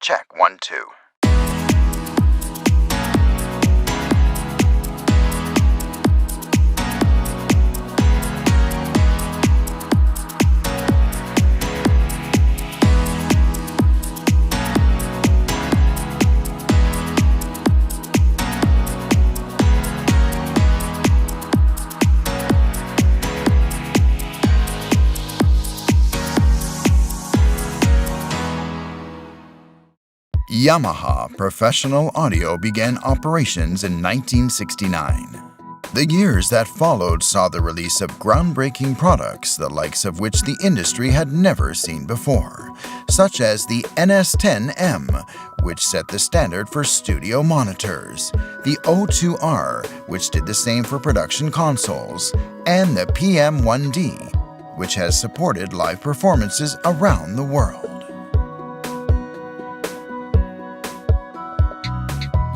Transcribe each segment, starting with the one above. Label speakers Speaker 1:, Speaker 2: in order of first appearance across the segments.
Speaker 1: Check 1, 2. Yamaha Professional Audio began operations in 1969. The years that followed saw the release of groundbreaking products, the likes of which the industry had never seen before, such as the NS10M, which set the standard for studio monitors, the O2R, which did the same for production consoles, and the PM1D, which has supported live performances around the world.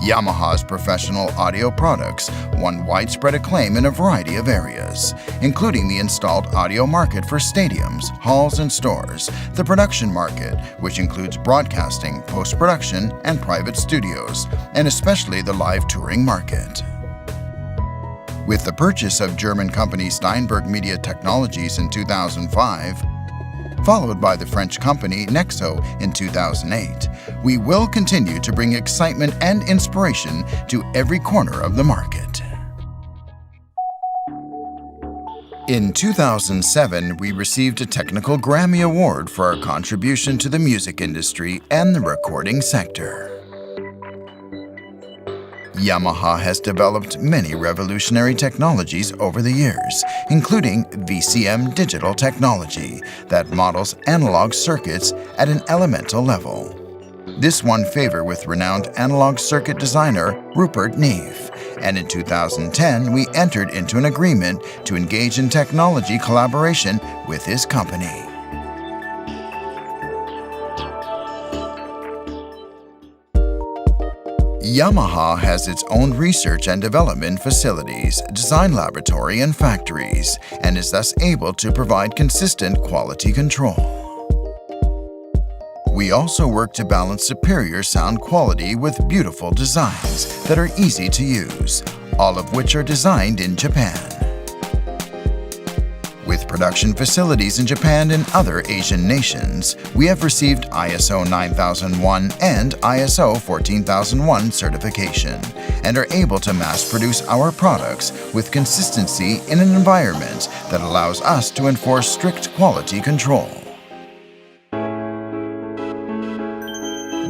Speaker 1: Yamaha's professional audio products won widespread acclaim in a variety of areas, including the installed audio market for stadiums, halls, and stores, the production market, which includes broadcasting, post-production, and private studios, and especially the live touring market. With the purchase of German company Steinberg Media Technologies in 2005, followed by the French company Nexo in 2008, we will continue to bring excitement and inspiration to every corner of the market. In 2007, we received a Technical Grammy Award for our contribution to the music industry and the recording sector. Yamaha has developed many revolutionary technologies over the years, including VCM digital technology that models analog circuits at an elemental level. This won favor with renowned analog circuit designer Rupert Neve, and in 2010 we entered into an agreement to engage in technology collaboration with his company. Yamaha has its own research and development facilities, design laboratory, and factories, and is thus able to provide consistent quality control. We also work to balance superior sound quality with beautiful designs that are easy to use, all of which are designed in Japan. With production facilities in Japan and other Asian nations, we have received ISO 9001 and ISO 14001 certification and are able to mass produce our products with consistency in an environment that allows us to enforce strict quality control.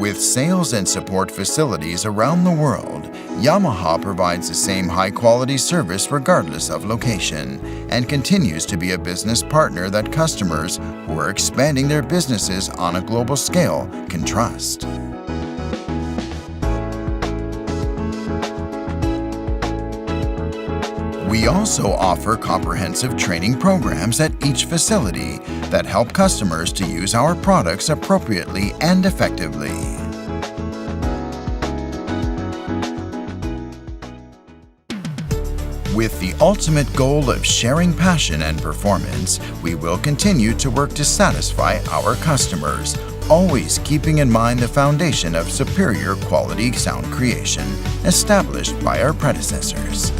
Speaker 1: With sales and support facilities around the world, Yamaha provides the same high-quality service regardless of location and continues to be a business partner that customers who are expanding their businesses on a global scale can trust. We also offer comprehensive training programs at each facility that help customers to use our products appropriately and effectively. With the ultimate goal of sharing passion and performance, we will continue to work to satisfy our customers, always keeping in mind the foundation of superior quality sound creation established by our predecessors.